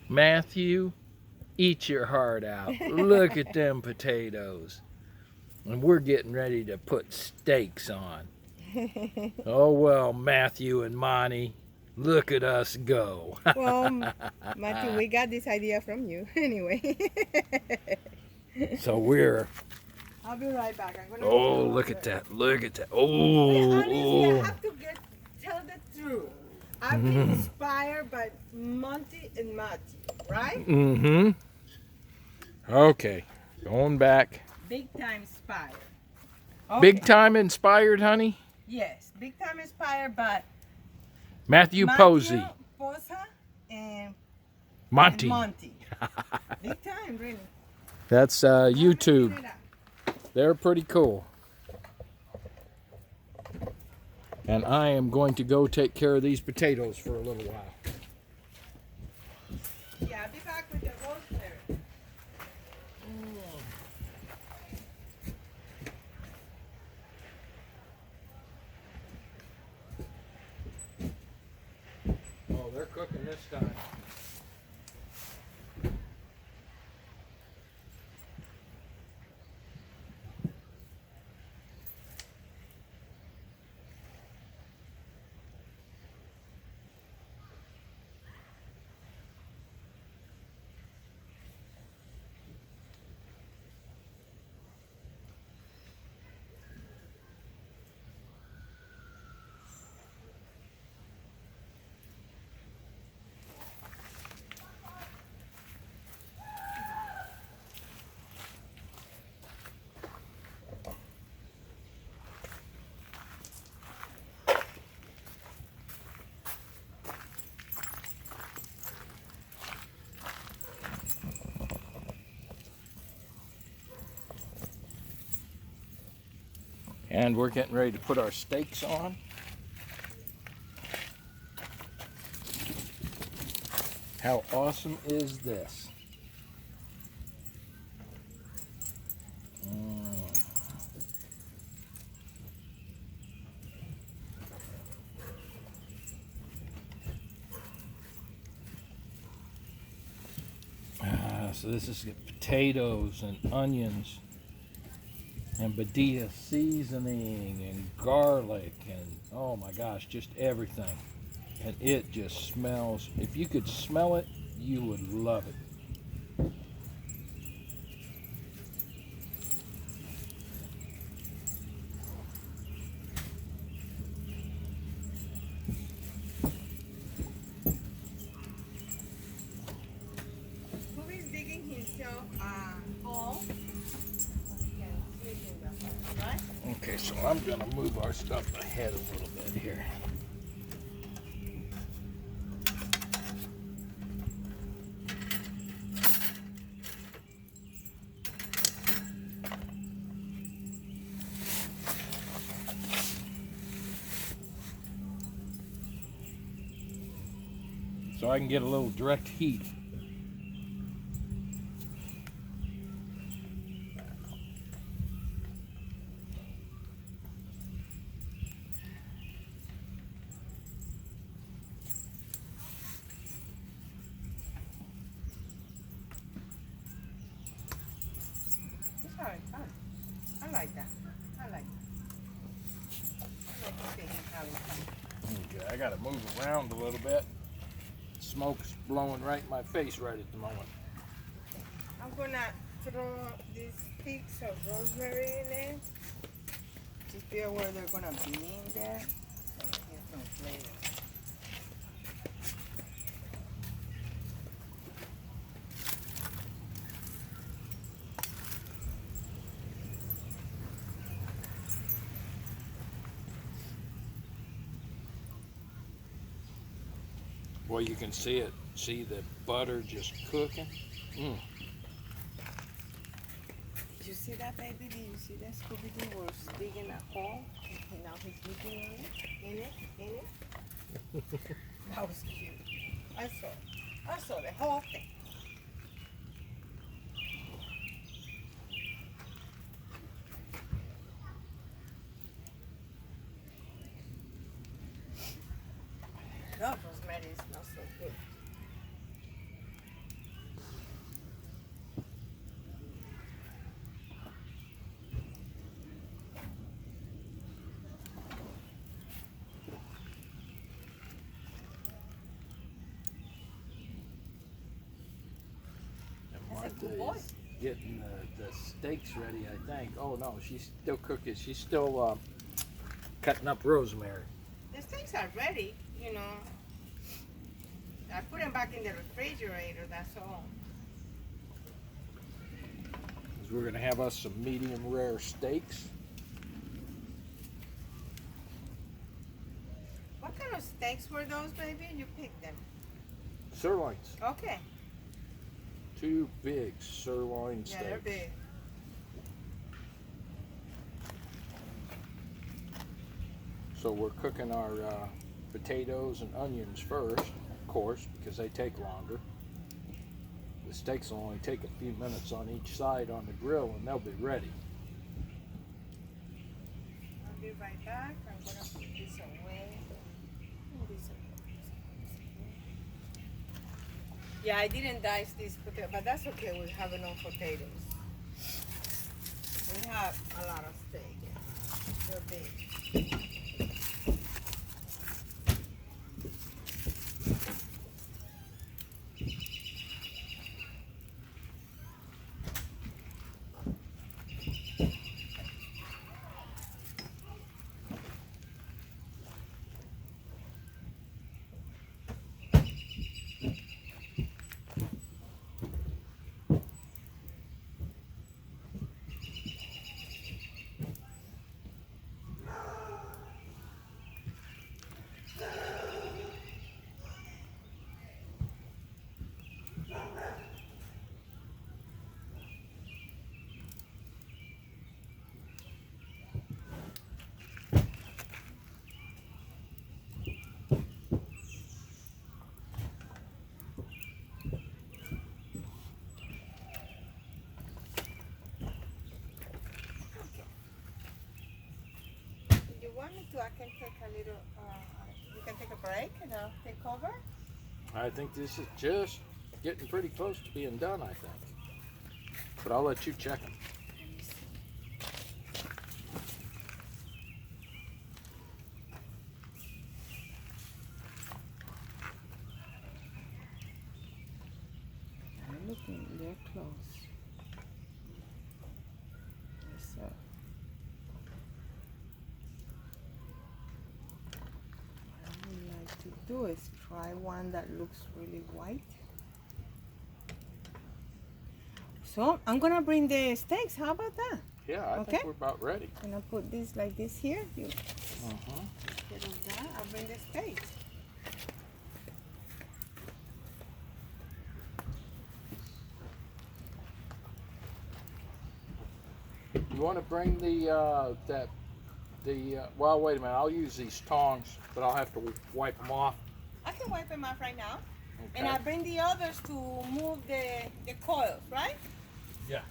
Matthew, eat your heart out. Look at them potatoes. And we're getting ready to put steaks on. Oh, well, Matthew and Monty, look at us go. Well, Matthew, we got this idea from you anyway. So we're, I'll be right back. I'm gonna oh, look at that. Look at that. But honestly, I Oh. have to tell the truth. I've been inspired by Monty and Matty, right? Mm-hmm. Okay, going back. Big time inspired. Big time inspired, honey? Yes, big time inspired by Matthew Posey. Posa, and Monty. Monty. Big time, really. That's YouTube. They're pretty cool. And I am going to go take care of these potatoes for a little while. Yeah, I'll be back with the rosemary. Oh, they're cooking this time. And we're getting ready to put our steaks on. How awesome is this? So this is potatoes and onions and badilla seasoning and garlic and oh my gosh, just everything. And it just smells, if you could smell it, you would love it. Who is digging himself a hole? Right? Okay, so I'm gonna move our stuff ahead a little bit here. So I can get a little direct heat. It's all right, fun. I like that. I like that. I like to see him having fun. Okay, I gotta move around a little bit. Smoke's blowing right in my face right at the moment. I'm gonna throw these sticks of rosemary in it. Just feel where they're gonna be in there. So get some flavor. Boy, you can see it. See the butter just cooking. Did you see that, baby? Did you see that Scooby-Doo was digging a hole? And now he's looking in it. That was cute. I saw the whole thing. That rosemary is not so good. Marta Good boy. is getting the steaks ready, I think. Oh no, she's still cooking. She's still cutting up rosemary. The steaks are ready, you know. I put them back in the refrigerator, that's all. 'Cause we're gonna have us some medium rare steaks. What kind of steaks were those, baby? You picked them. Sirloins. Okay. 2 big sirloin Yeah, steaks. they're big. So we're cooking our potatoes and onions first, of course, because they take longer. The steaks will only take a few minutes on each side on the grill and they'll be ready. I'll be right back. I'm gonna put this away. Yeah, I didn't dice these potatoes, but that's okay. We have enough potatoes. We have a lot of steak. They're big. You want me to? I can take a little. You can take a break and I'll take over. I think this is just getting pretty close to being done, I think. But I'll let you check them. I'm looking. They're close. Yes, sir. What I would like to do is try one that looks really white. So I'm gonna bring the steaks. How about that? Yeah, I Okay. think we're about ready. I'm gonna put this like this here. You Uh-huh. instead of that, I'll bring the steaks. You want to bring the well, wait a minute. I'll use these tongs, but I'll have to wipe them off. I can wipe them off right now. Okay. And I bring the others to move the coils, right? Yeah.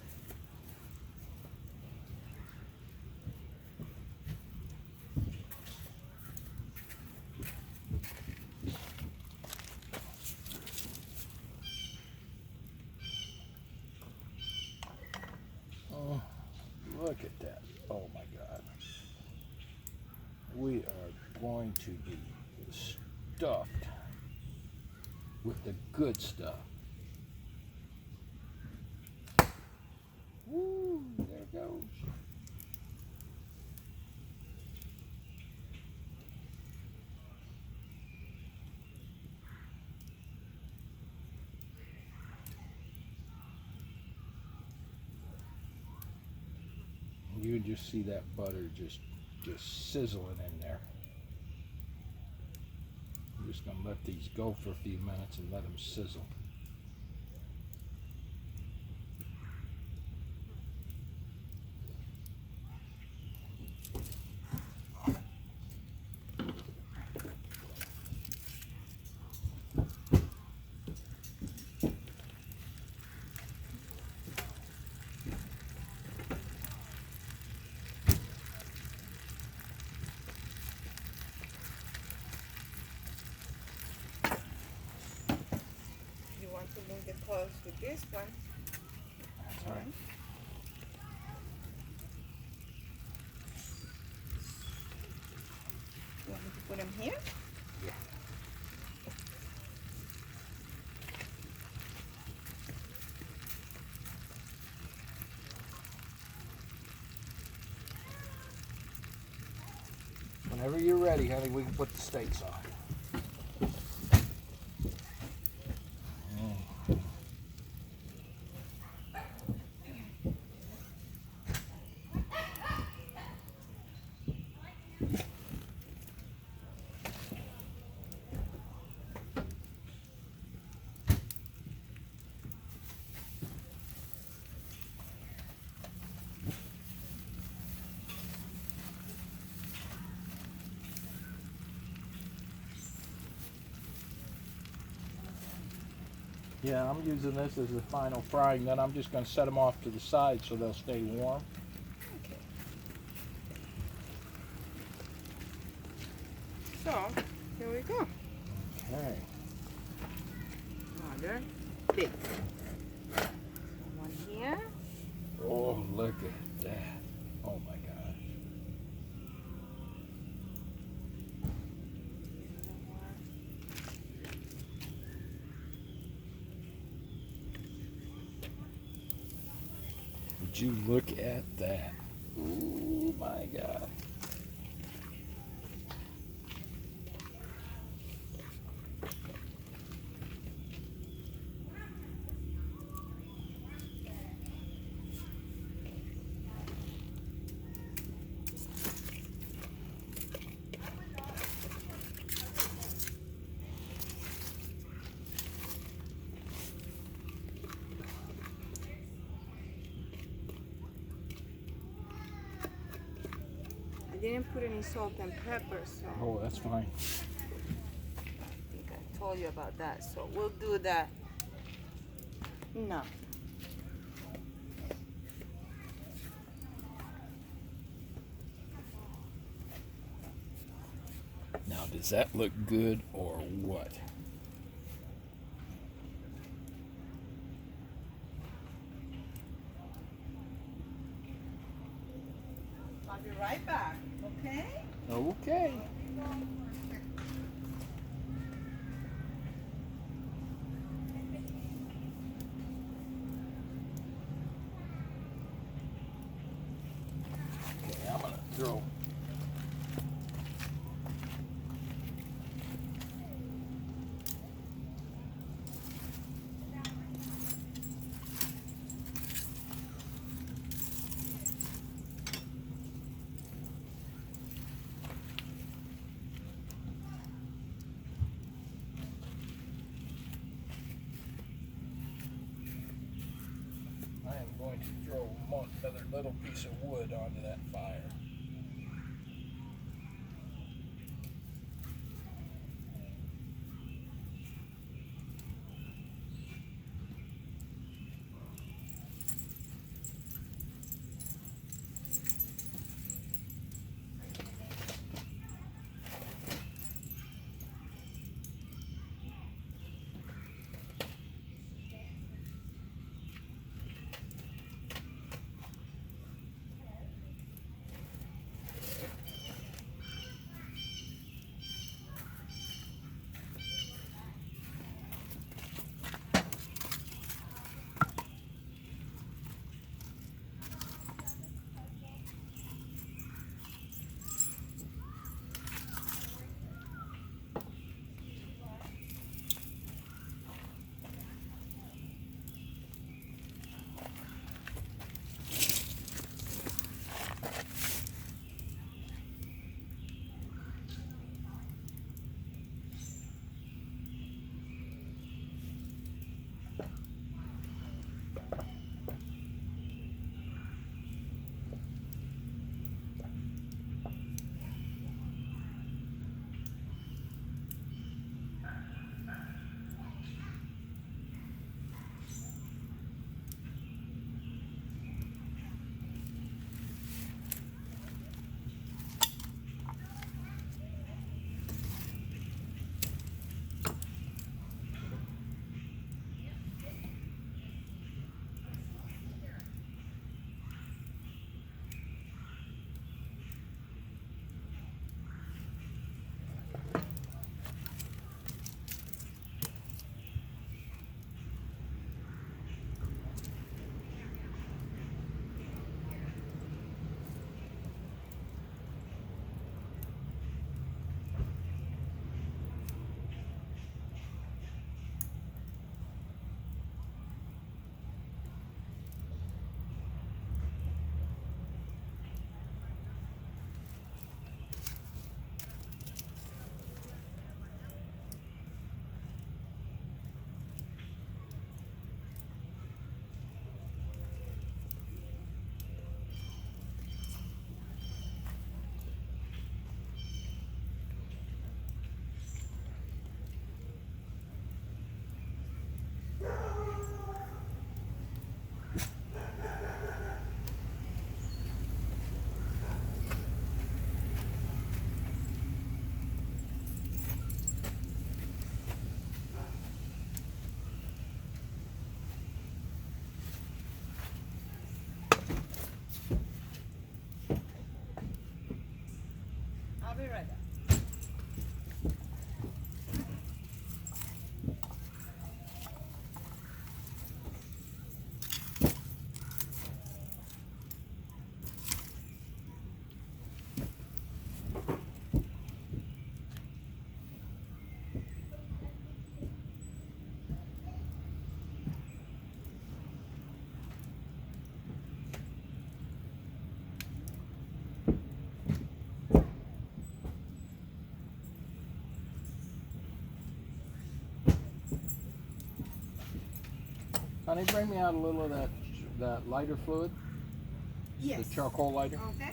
Oh, look at that. Oh my God. We are going to be stuffed with the good stuff. Woo, there it goes. You can just see that butter just sizzling in there. I'm just gonna let these go for a few minutes and let them sizzle. You want to move the coils with this one. That's all right. You want me to put them here? Yeah. Whenever you're ready, honey, we can put the steaks on. Yeah, I'm using this as the final frying. Then I'm just going to set them off to the side so they'll stay warm. Okay. So, here we go. Okay. Another big one here. Oh, look at that. Oh my gosh. Would you look at that? Oh my God. I didn't put any salt and pepper, so Oh, that's fine. I think I told you about that. So we'll do that. No. Now, does that look good or what? I'll be right back, okay? Okay. Okay, I'm gonna throw. I am going to throw another little piece of wood onto that fire. Honey, bring me out a little of that lighter fluid, Yes. the charcoal lighter. Okay.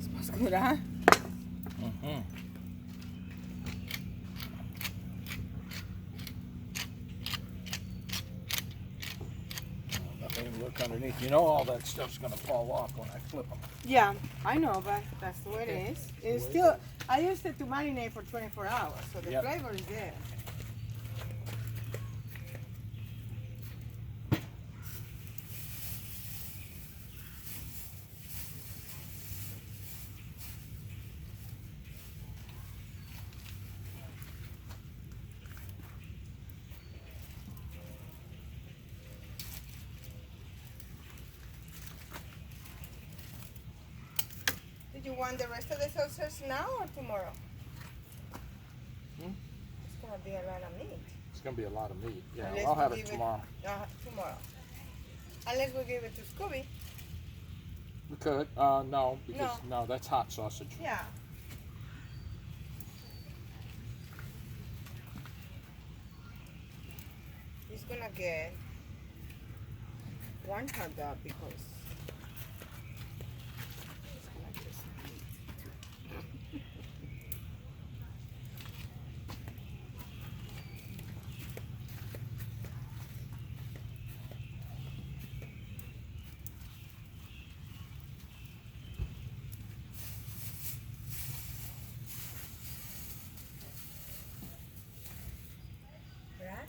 Smells good, huh? Mm-hmm. Let me look underneath. You know all that stuff's gonna fall off when I flip them. Yeah, I know, but that's the way Okay. it is. That's It's the way still, it I used it to marinate for 24 hours, so the Yep. flavor is there. Did you want the rest of the sausage now or tomorrow? Hmm? It's gonna be a lot of meat. It's gonna be a lot of meat. Yeah, Unless I'll we have it give tomorrow. Tomorrow. Unless we give it to Scooby. We could. No, because no, that's hot sausage. Yeah. He's gonna get one hot dog because he's gonna just eat. Right?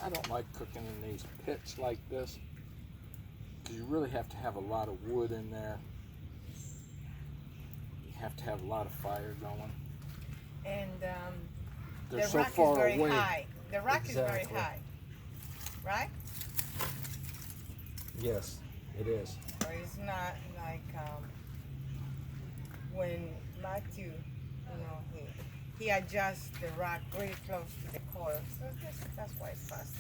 I don't like cooking in these pits like this because you really have to have a lot of wood in there. You have to have a lot of fire going. And They're the so rack far is very away. high. The rack is very Exactly. high. Right? Yes, it is. So it's not like when Matthew, he adjusts the rock really close to the coil. So that's why it's faster.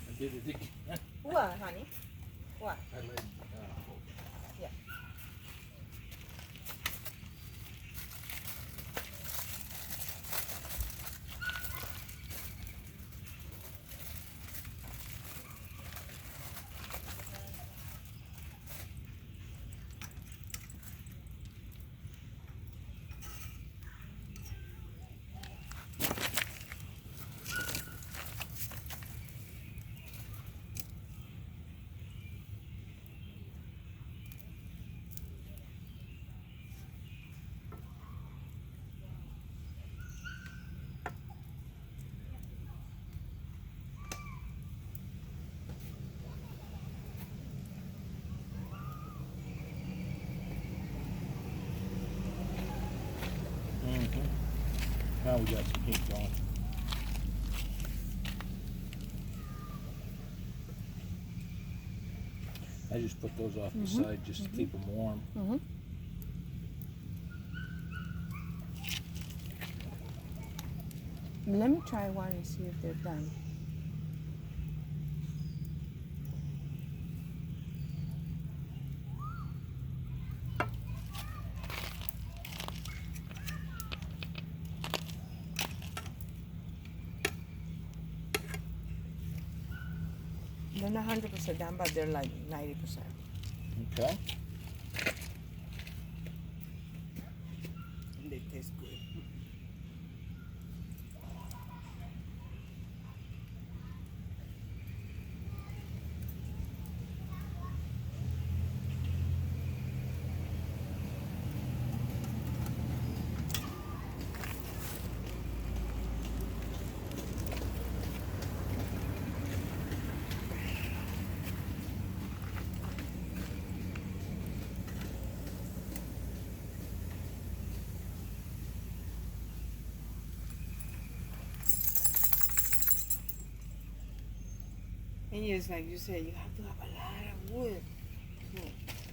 I did it again. What, honey? What? I let, Yeah. Now we got some heat going. I just put those off the side just to keep them warm. Let me try one and see if they're done. They're not 100% done, but they're like 90%. Okay. And they taste good. And yes, like you said, you have to have a lot of wood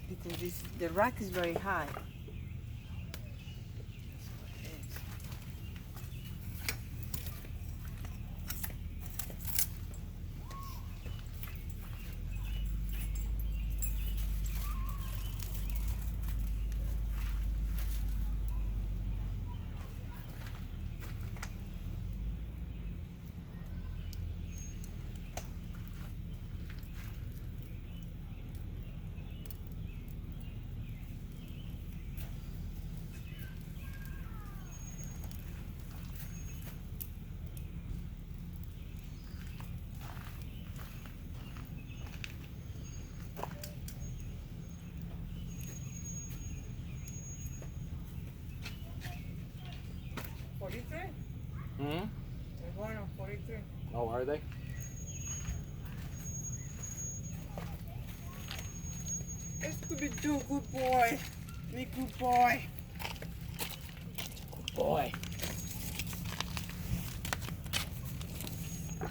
because the rack is very high. Hmm? There's one on 43. Oh, are they? It's Scooby-Doo, good boy. Me good boy. Good boy. I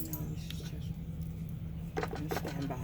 know this is just you stand by.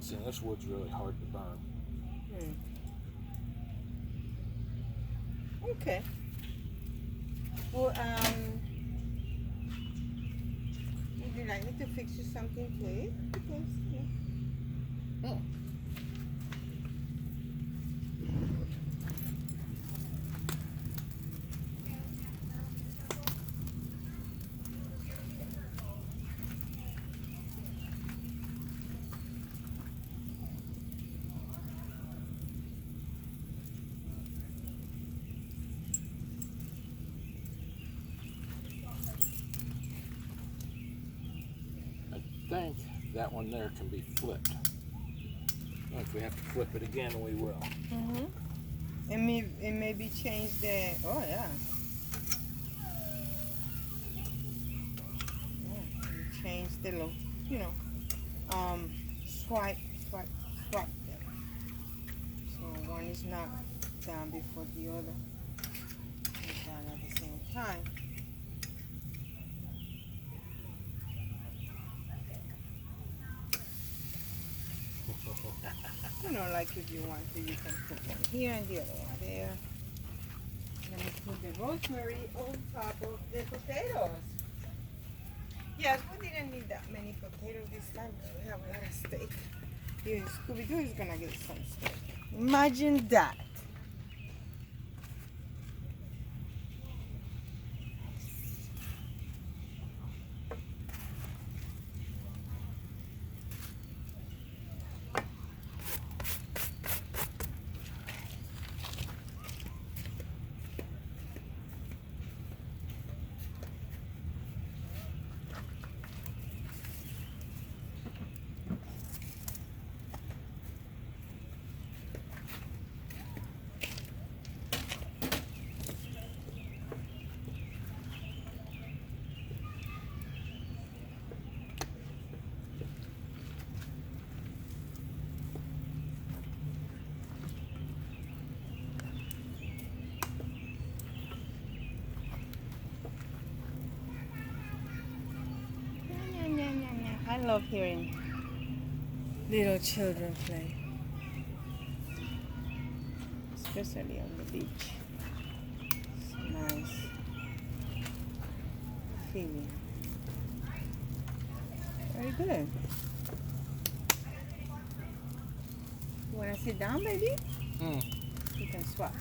See, this wood's really hard to burn. Okay. Well, would you like me to fix you something to eat? Because, yeah. Hmm. I think that one there can be flipped. If we have to flip it again, we will. It maybe change the. Oh yeah. Change the look. You know. Swipe. Them. So one is not down before the other is down at the same time. You know, like if you want to, you can put one here and the other one there. Let me put the rosemary on top of the potatoes. Yes, we didn't need that many potatoes this time because we have a lot of steak. Here, Scooby-Doo is gonna get some steak. Imagine that. I love hearing little children play, especially on the beach. It's a nice feeling. Very good. You wanna sit down, baby? You can swap.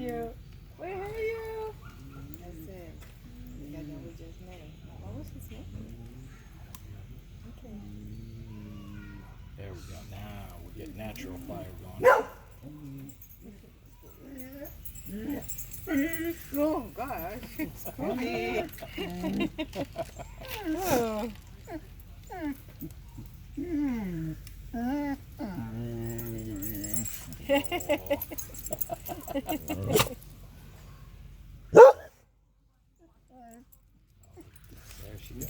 you. We hear you. That's it. You got know we just met. What was his name? Okay. There we go. Now we get natural fire going. No! Oh gosh, it's Scooby. Oh. There she goes.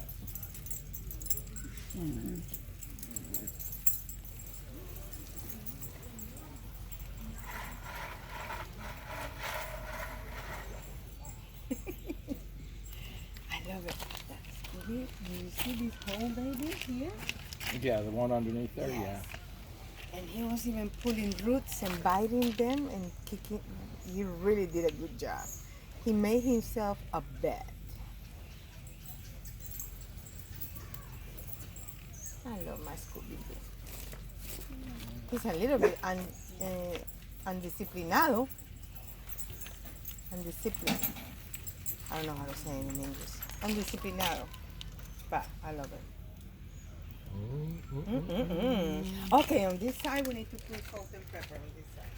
I love it. Scooby, do you see this whole baby here? Yeah, the one underneath there. Yes. And he was even pulling roots and biting them and kicking. He really did a good job. He made himself a bed. I love my Scooby-Doo. He's a little bit undisciplinado. Undisciplined. I don't know how to say it in English. Undisciplinado. But I love it. Okay, on this side we need to put salt and pepper on this side.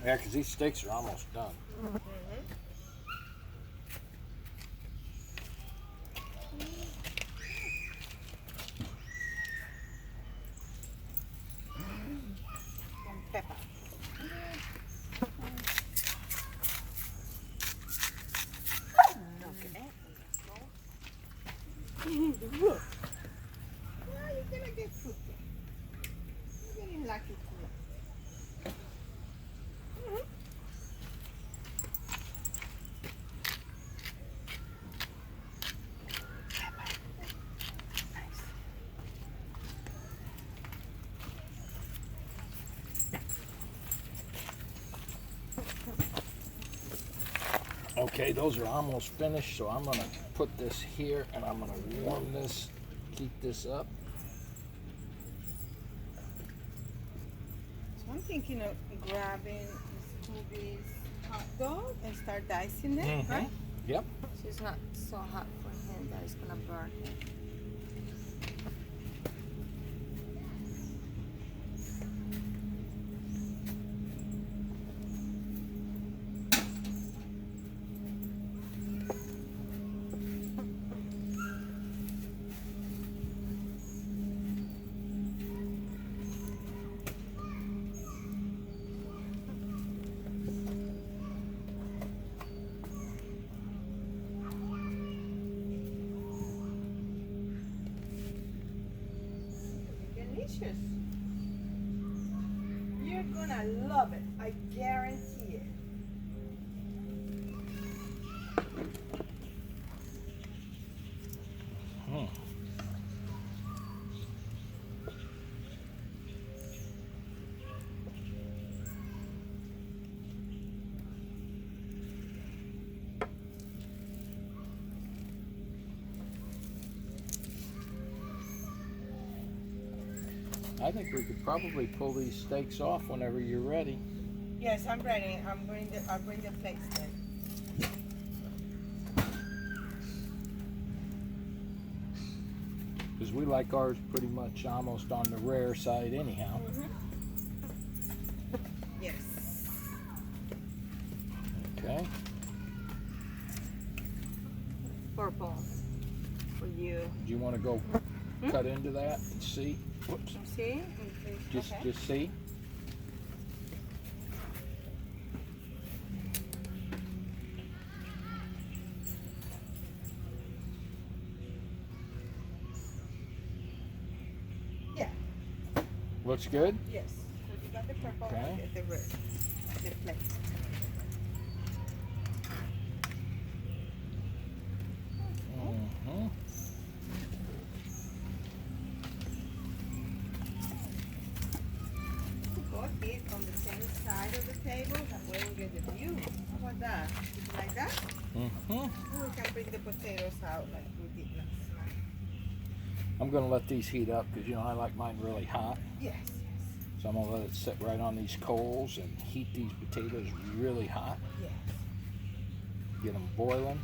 Yeah, because these steaks are almost done. And pepper. Okay. Look. Now you're gonna get cooking. You're getting lucky tonight. Okay, those are almost finished, so I'm gonna put this here and I'm gonna warm this, keep this up. So I'm thinking of grabbing Scooby's hot dog and start dicing it, right? Yep. So it's not so hot for him that it's gonna burn him. Delicious. You're gonna love it. I guarantee it. I think we could probably pull these steaks off whenever you're ready. Yes, I'm ready. I'll bring the plates then. Because we like ours pretty much almost on the rare side anyhow. Yes. Okay. Purple for you. Do you want to go cut into that and see? Whoops. See? Just Okay. see. Yeah. Looks good. Yes. So you got the purple Okay. and the red. The plate. Mm-hmm. Put it on the same side of the table. That way we get the view. How about that? Like that? Mm-hmm. And we can bring the potatoes out like we did last time. I'm going to let these heat up because, you know, I like mine really hot. Yes, yes. So I'm gonna let it sit right on these coals and heat these potatoes really hot. Yes. Get them boiling.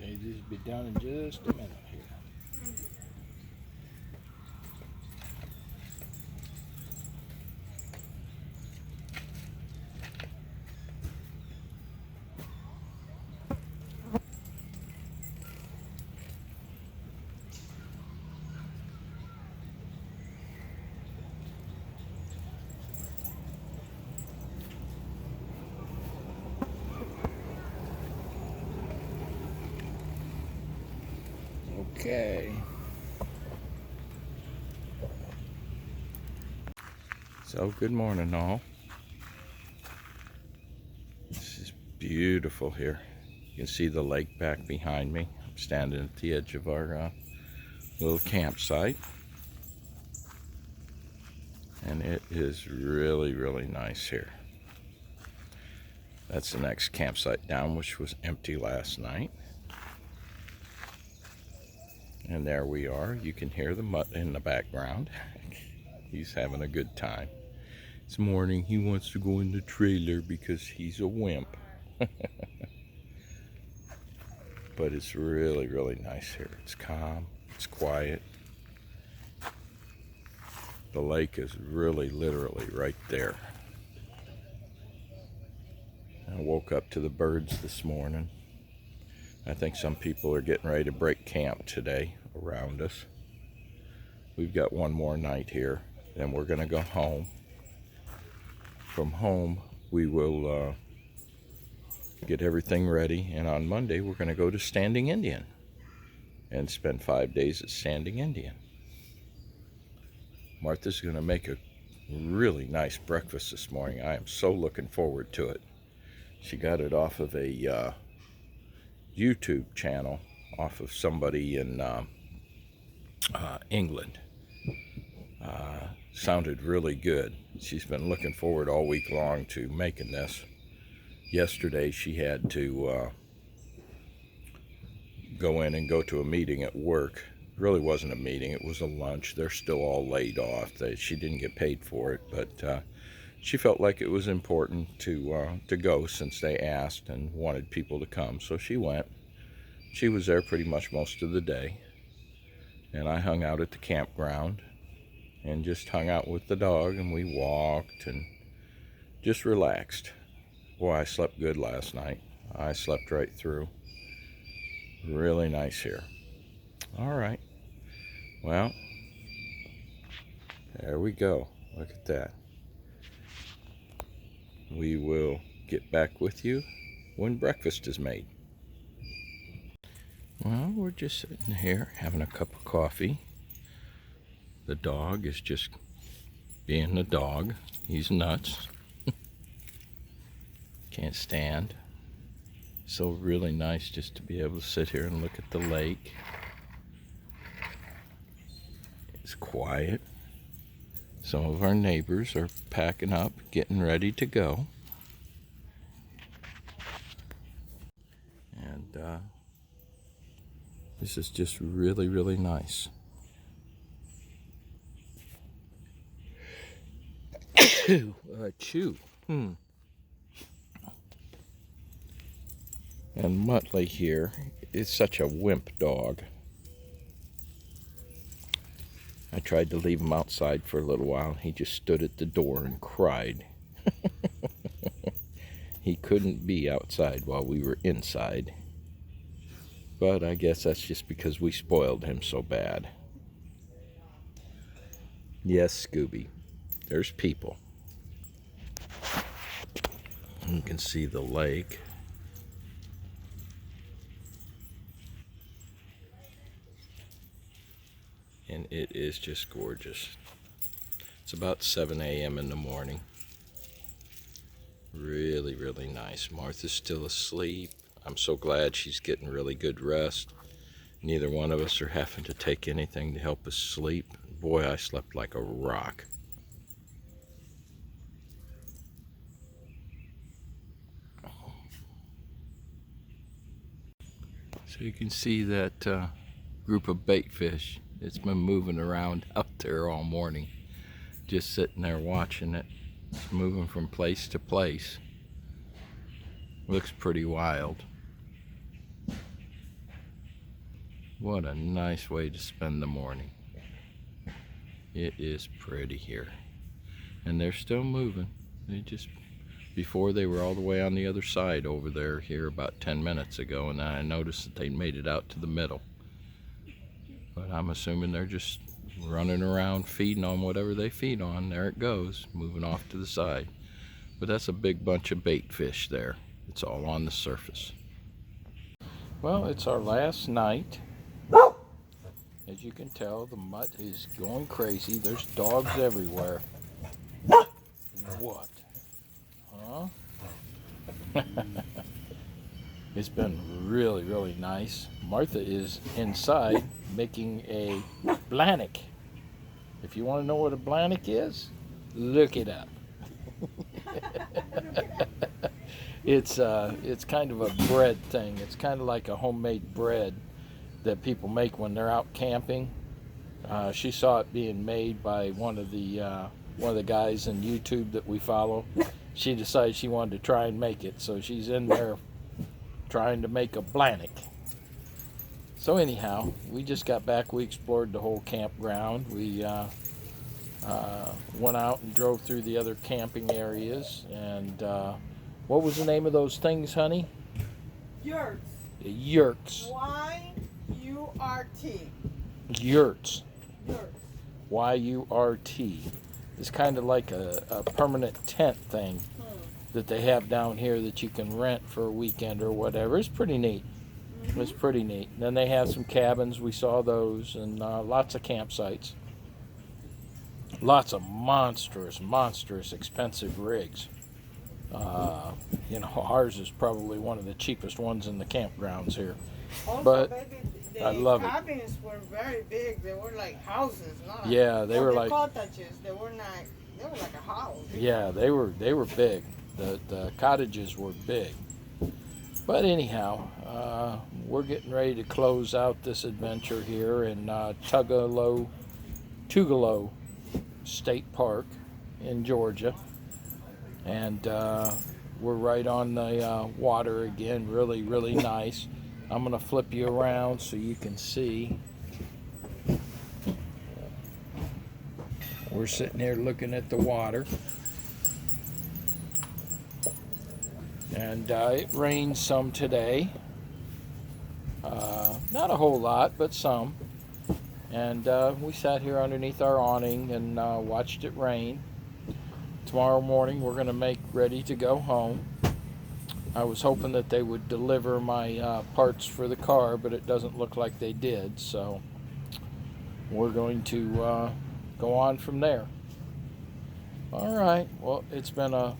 Okay, this will be done in just a minute here. Okay. So good morning all. This is beautiful here. You can see the lake back behind me. I'm standing at the edge of our little campsite. And it is really, really nice here. That's the next campsite down, which was empty last night. And there we are. You can hear the mutt in the background. He's having a good time. This morning he wants to go in the trailer because he's a wimp. But it's really, really nice here. It's calm, it's quiet. The lake is really literally right there. I woke up to the birds this morning. I think some people are getting ready to break camp today around us. We've got one more night here, then we're gonna go home. From home, we will get everything ready, and on Monday we're gonna go to Standing Indian and spend 5 days at Standing Indian. Martha's gonna make a really nice breakfast this morning. I am so looking forward to it. She got it off of a YouTube channel, off of somebody in England. Sounded really good. She's been looking forward all week long to making this. Yesterday she had to go in and go to a meeting at work. It really wasn't a meeting, it was a lunch. They're still all laid off. She didn't get paid for it, but she felt like it was important to go since they asked and wanted people to come, so she went. She was there pretty much most of the day, and I hung out at the campground and just hung out with the dog, and we walked and just relaxed. Boy, I slept good last night. I slept right through. Really nice here. All right. Well, there we go. Look at that. We will get back with you when breakfast is made. Well, we're just sitting here having a cup of coffee. The dog is just being the dog. He's nuts. Can't stand. So really nice just to be able to sit here and look at the lake. It's quiet. Some of our neighbors are packing up, getting ready to go. And this is just really, really nice. Chew. And Muttley here is such a wimp dog. I tried to leave him outside for a little while. He just stood at the door and cried. He couldn't be outside while we were inside. But I guess that's just because we spoiled him so bad. Yes, Scooby, there's people. You can see the lake. And it is just gorgeous. It's about 7 a.m. in the morning. Really, really nice. Martha's still asleep. I'm so glad she's getting really good rest. Neither one of us are having to take anything to help us sleep. Boy, I slept like a rock. So you can see that group of bait fish. It's been moving around out there all morning. Just sitting there watching it. It's moving from place to place. Looks pretty wild. What a nice way to spend the morning. It is pretty here. And they're still moving. Before they were all the way on the other side over there here about 10 minutes ago, and I noticed that they made it out to the middle. But I'm assuming they're just running around feeding on whatever they feed on. There it goes, moving off to the side. But that's a big bunch of bait fish there. It's all on the surface. Well, it's our last night. As you can tell, the mutt is going crazy. There's dogs everywhere. What? Huh? It's been really, really nice. Martha is inside making a blanket. If you want to know what a blanket is, look it up. It's kind of a bread thing. It's kind of like a homemade bread that people make when they're out camping. She saw it being made by one of the guys on YouTube that we follow. She decided she wanted to try and make it, so she's in there trying to make a blanket. So anyhow, we just got back. We explored the whole campground. We went out and drove through the other camping areas. And what was the name of those things, honey? Yurts. Yurts. Y-U-R-T. Yurts. Yurts. Y-U-R-T. It's kind of like a permanent tent thing that they have down here that you can rent for a weekend or whatever. It's pretty neat. It's pretty neat. Then they have some cabins. We saw those, and lots of campsites. Lots of monstrous expensive rigs. Ours is probably one of the cheapest ones in the campgrounds here. Also, But baby, I love it. cabins were very big. They were like houses, not Yeah, they were like cottages. They were like a house. Yeah, they were big. The cottages were big. But anyhow, we're getting ready to close out this adventure here in Tugaloo State Park in Georgia. And we're right on the water again. Really, really nice. I'm going to flip you around so you can see. We're sitting here looking at the water. And it rained some today. Not a whole lot, but some. And we sat here underneath our awning and watched it rain. Tomorrow morning we're going to make ready to go home. I was hoping that they would deliver my parts for the car, but it doesn't look like they did. So we're going to go on from there. All right. Well, it's been a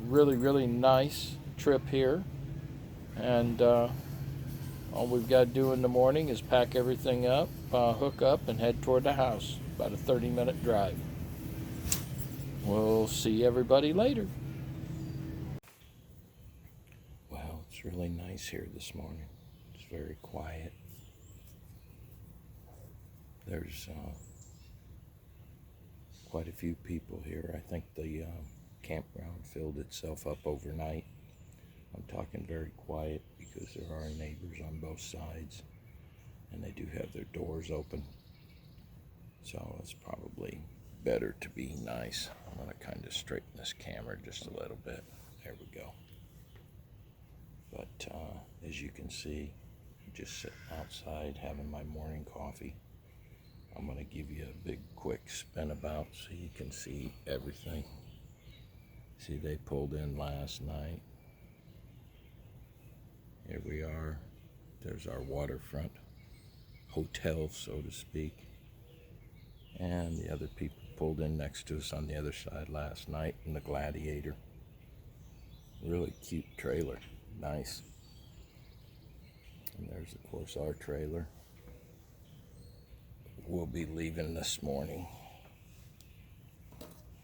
really, really nice trip here. And all we've got to do in the morning is pack everything up, hook up, and head toward the house. About a 30-minute drive. We'll see everybody later. Well, it's really nice here this morning. It's very quiet. There's quite a few people here. I think the campground filled itself up overnight. I'm talking very quiet because there are neighbors on both sides, and they do have their doors open. So it's probably better to be nice. I'm going to kind of straighten this camera just a little bit. There we go. But as you can see, just sitting outside having my morning coffee. I'm going to give you a big quick spin about so you can see everything. See, they pulled in last night. Here we are. There's our waterfront hotel, so to speak. And the other people pulled in next to us on the other side last night in the Gladiator. Really cute trailer. Nice. And there's, of course, our trailer. We'll be leaving this morning.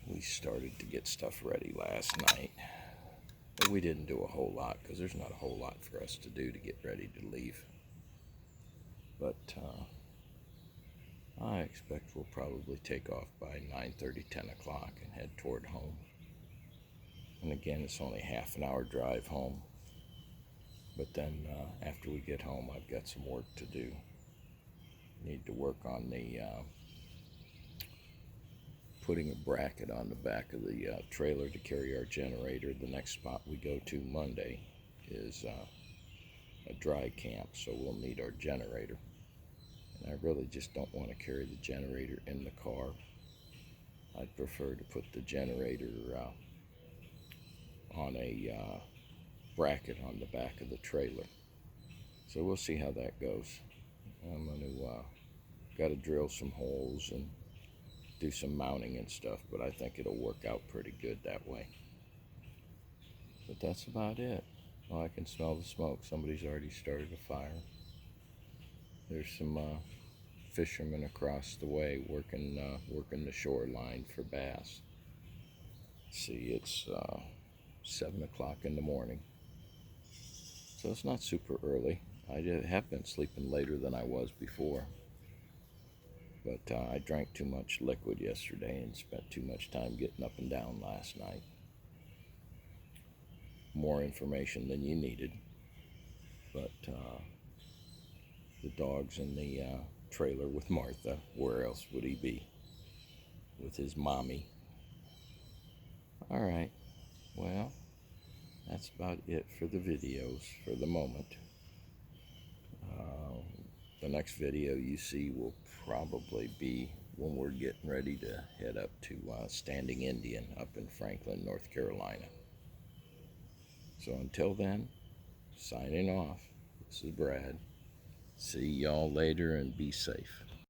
We started to get stuff ready last night. But we didn't do a whole lot because there's not a whole lot for us to do to get ready to leave. But I expect we'll probably take off by 9:30, 10 o'clock and head toward home. And again, it's only half an hour drive home. But then after we get home, I've got some work to do. Need to work on the putting a bracket on the back of the trailer to carry our generator. The next spot we go to Monday is a dry camp, so we'll need our generator. And I really just don't want to carry the generator in the car. I'd prefer to put the generator on a bracket on the back of the trailer. So we'll see how that goes. I'm going to got to drill some holes and do some mounting and stuff, but I think it'll work out pretty good that way. But that's about it. Oh, I can smell the smoke. Somebody's already started a fire. There's some fishermen across the way working the shoreline for bass. See, it's 7 o'clock in the morning, so it's not super early. I have been sleeping later than I was before, but I drank too much liquid yesterday and spent too much time getting up and down last night. More information than you needed, but the dog's in the trailer with Martha. Where else would he be? With his mommy. All right, well, that's about it for the videos for the moment. The next video you see will probably be when we're getting ready to head up to Standing Indian up in Franklin, North Carolina. So until then, signing off. This is Brad. See y'all later and be safe.